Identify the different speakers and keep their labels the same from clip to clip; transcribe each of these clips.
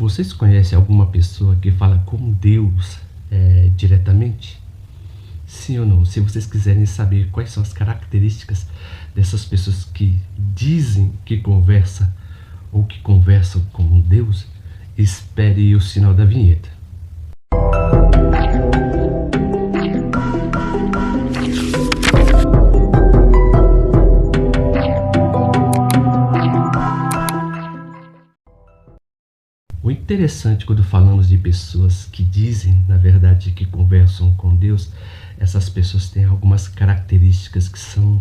Speaker 1: Vocês conhecem alguma pessoa que fala com Deus diretamente? Sim ou não? Se vocês quiserem saber quais são as características dessas pessoas que dizem que conversa ou que conversam com Deus, espere o sinal da vinheta. O interessante quando falamos de pessoas que dizem, na verdade, que conversam com Deus, essas pessoas têm algumas características que são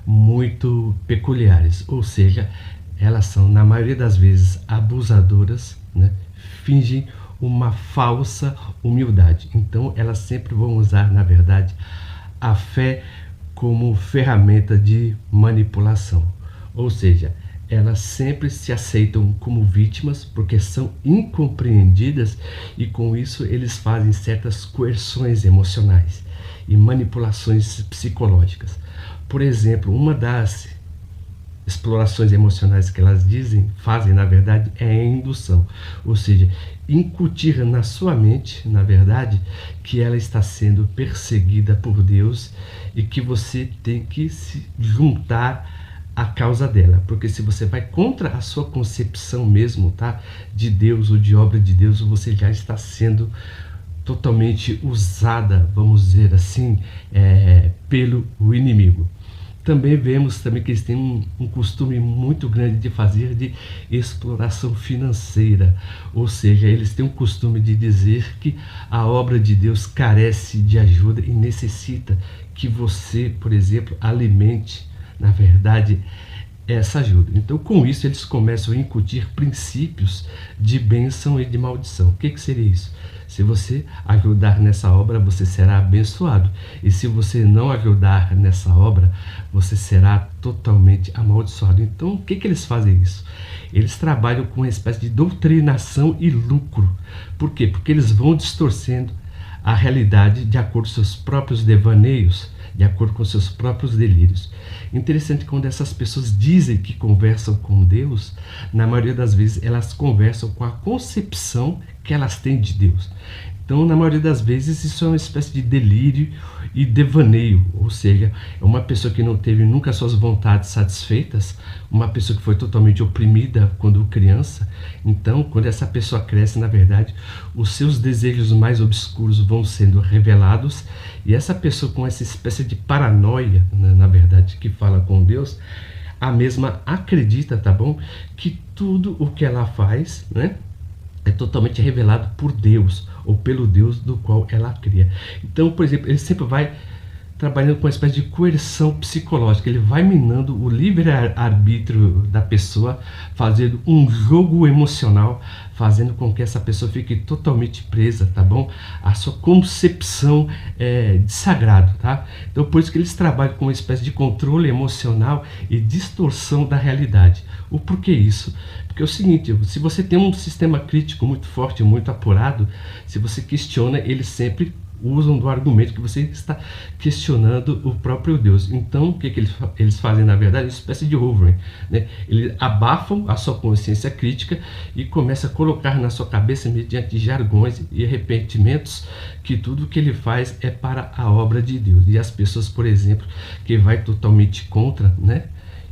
Speaker 1: muito peculiares, ou seja, elas são, na maioria das vezes, abusadoras, né? Fingem uma falsa humildade. Então, elas sempre vão usar, na verdade, a fé como ferramenta de manipulação, ou seja, elas sempre se aceitam como vítimas porque são incompreendidas e com isso eles fazem certas coerções emocionais e manipulações psicológicas. Por exemplo, uma das explorações emocionais que elas fazem na verdade é a indução, ou seja, incutir na sua mente, na verdade, que ela está sendo perseguida por Deus e que você tem que se juntar a causa dela, porque se você vai contra a sua concepção mesmo, tá, de Deus ou de obra de Deus, você já está sendo totalmente usada, vamos dizer assim, pelo inimigo. Também vemos também que eles têm um costume muito grande de fazer de exploração financeira, ou seja, eles têm um costume de dizer que a obra de Deus carece de ajuda e necessita que você, por exemplo, alimente, na verdade, essa ajuda. Então, com isso, eles começam a incutir princípios de bênção e de maldição. O que seria isso? Se você ajudar nessa obra, você será abençoado. E se você não ajudar nessa obra, você será totalmente amaldiçoado. Então, o que eles fazem isso? Eles trabalham com uma espécie de doutrinação e lucro. Por quê? Porque eles vão distorcendo a realidade de acordo com seus próprios devaneios, de acordo com seus próprios delírios. Interessante quando essas pessoas dizem que conversam com Deus, na maioria das vezes elas conversam com a concepção que elas têm de Deus. Então, na maioria das vezes, isso é uma espécie de delírio e devaneio, ou seja, é uma pessoa que não teve nunca suas vontades satisfeitas, uma pessoa que foi totalmente oprimida quando criança. Então, quando essa pessoa cresce, na verdade, os seus desejos mais obscuros vão sendo revelados, e essa pessoa com essa espécie de paranoia, né, na verdade, que fala com Deus, a mesma acredita, tá bom, que tudo o que ela faz, né, é totalmente revelado por Deus, ou pelo Deus do qual ela cria. Então, por exemplo, ele sempre vai trabalhando com uma espécie de coerção psicológica, ele vai minando o livre-arbítrio da pessoa, fazendo um jogo emocional, fazendo com que essa pessoa fique totalmente presa, tá bom? A sua concepção de sagrado, tá? Então, por isso que eles trabalham com uma espécie de controle emocional e distorção da realidade. O porquê isso? Porque é o seguinte, se você tem um sistema crítico muito forte, muito apurado, se você questiona, eles sempre usam do argumento que você está questionando o próprio Deus. Então, o que eles fazem, na verdade, é uma espécie de hovering, né? Eles abafam a sua consciência crítica e começam a colocar na sua cabeça, mediante jargões e arrependimentos, que tudo que ele faz é para a obra de Deus. E as pessoas, por exemplo, que vai totalmente contra, né?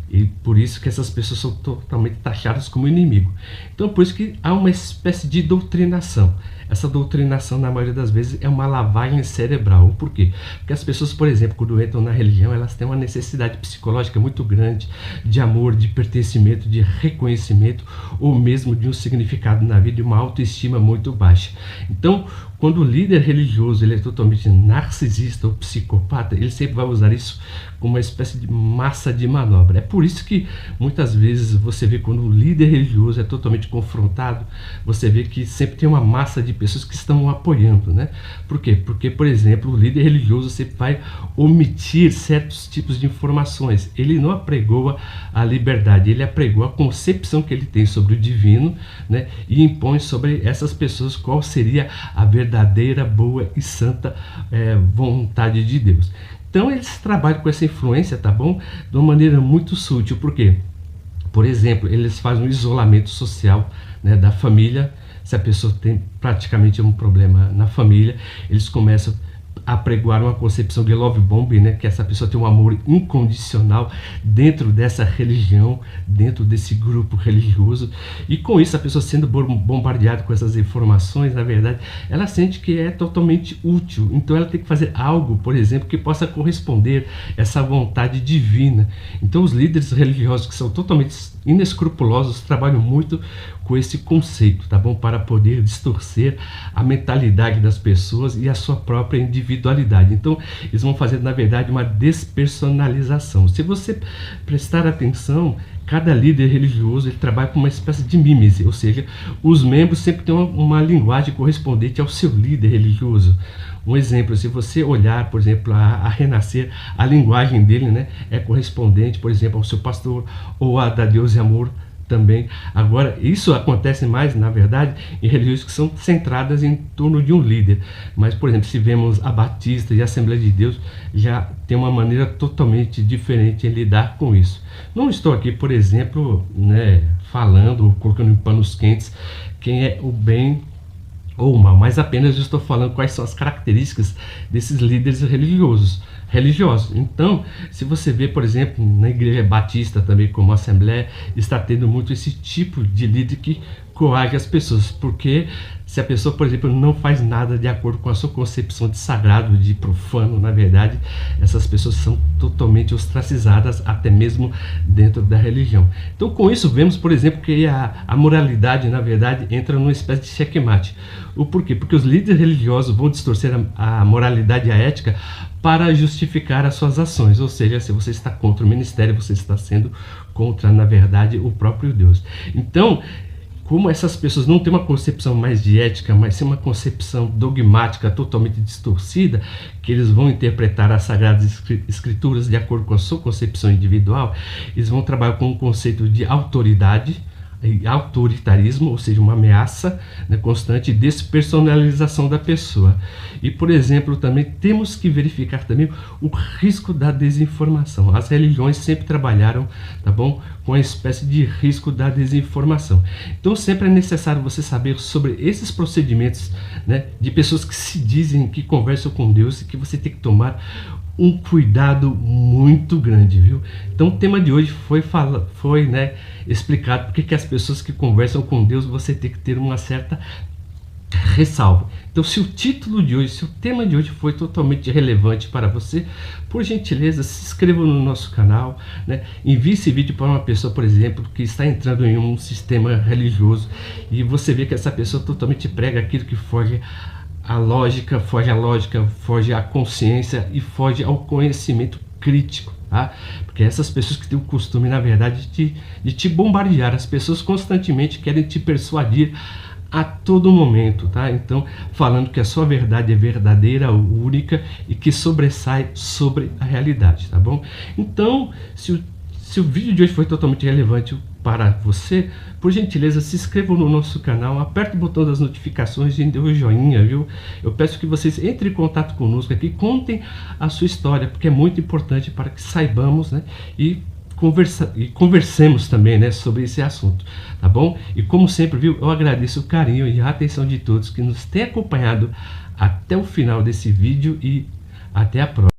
Speaker 1: E por isso que essas pessoas são totalmente taxadas como inimigo. Então, por isso que há uma espécie de doutrinação. Essa doutrinação, na maioria das vezes, é uma lavagem cerebral. Por quê? Porque as pessoas, por exemplo, quando entram na religião, elas têm uma necessidade psicológica muito grande de amor, de pertencimento, de reconhecimento, ou mesmo de um significado na vida e uma autoestima muito baixa. Então, quando o líder religioso ele é totalmente narcisista ou psicopata, ele sempre vai usar isso como uma espécie de massa de manobra. É por isso que muitas vezes você vê quando o líder religioso é totalmente confrontado, você vê que sempre tem uma massa de pessoas que estão o apoiando, né? Por quê? Porque, por exemplo, o líder religioso sempre vai omitir certos tipos de informações. Ele não apregoa a liberdade, ele apregou a concepção que ele tem sobre o divino, né? E impõe sobre essas pessoas qual seria a verdadeira, boa e santa vontade de Deus. Então eles trabalham com essa influência, tá bom? De uma maneira muito sutil. Por quê? Por exemplo, eles fazem um isolamento social, né, da família, se a pessoa tem praticamente um problema na família, eles começam apregoar uma concepção de love bombing, né, que essa pessoa tem um amor incondicional dentro dessa religião, dentro desse grupo religioso, e com isso a pessoa sendo bombardeada com essas informações, na verdade, ela sente que é totalmente útil, então ela tem que fazer algo, por exemplo, que possa corresponder a essa vontade divina. Então os líderes religiosos que são totalmente inescrupulosos trabalham muito com esse conceito, tá bom? Para poder distorcer a mentalidade das pessoas e a sua própria individualidade. Então, eles vão fazer, na verdade, uma despersonalização. Se você prestar atenção, cada líder religioso ele trabalha com uma espécie de mímese, ou seja, os membros sempre têm uma linguagem correspondente ao seu líder religioso. Um exemplo, se você olhar, por exemplo, a Renascer, a linguagem dele, né, é correspondente, por exemplo, ao seu pastor, ou a da Deus e Amor também. Agora, isso acontece mais, na verdade, em religiões que são centradas em torno de um líder. Mas, por exemplo, se vemos a Batista e a Assembleia de Deus, já tem uma maneira totalmente diferente em lidar com isso. Não estou aqui, por exemplo, né, falando, colocando em panos quentes quem é o bem ou o mal, mas apenas estou falando quais são as características desses líderes religiosos. Então, se você vê, por exemplo, na Igreja Batista também, como a Assembleia, está tendo muito esse tipo de líder que coage as pessoas, porque se a pessoa, por exemplo, não faz nada de acordo com a sua concepção de sagrado, de profano, na verdade, essas pessoas são totalmente ostracizadas, até mesmo dentro da religião. Então, com isso, vemos, por exemplo, que a moralidade, na verdade, entra numa espécie de checkmate. O porquê? Porque os líderes religiosos vão distorcer a moralidade e a ética para justificar as suas ações, ou seja, se você está contra o ministério, você está sendo contra, na verdade, o próprio Deus. Então, como essas pessoas não têm uma concepção mais de ética, mas sim uma concepção dogmática totalmente distorcida, que eles vão interpretar as Sagradas Escrituras de acordo com a sua concepção individual, eles vão trabalhar com um conceito de autoridade, autoritarismo, ou seja, uma ameaça, né, constante despersonalização da pessoa. E, por exemplo, também temos que verificar também o risco da desinformação. As religiões sempre trabalharam, tá bom, com a espécie de risco da desinformação. Então, sempre é necessário você saber sobre esses procedimentos, né, de pessoas que se dizem que conversam com Deus e que você tem que tomar um cuidado muito grande, viu? Então o tema de hoje foi explicado porque que as pessoas que conversam com Deus você tem que ter uma certa ressalva. Então, se o título de hoje, se o tema de hoje foi totalmente relevante para você, por gentileza, se inscreva no nosso canal, né? Envie esse vídeo para uma pessoa, por exemplo, que está entrando em um sistema religioso e você vê que essa pessoa totalmente prega aquilo que foge à lógica, foge à consciência e foge ao conhecimento crítico, tá? Porque essas pessoas que têm o costume, na verdade, de te bombardear, as pessoas constantemente querem te persuadir a todo momento, tá? Então, falando que a sua verdade é verdadeira, única e que sobressai sobre a realidade, tá bom? Então, se o vídeo de hoje foi totalmente relevante para você, por gentileza, se inscreva no nosso canal, aperte o botão das notificações e dê um joinha, viu? Eu peço que vocês entrem em contato conosco aqui, contem a sua história, porque é muito importante para que saibamos, né, e conversemos também, né, sobre esse assunto, tá bom? E como sempre, viu, eu agradeço o carinho e a atenção de todos que nos têm acompanhado até o final desse vídeo e até a próxima.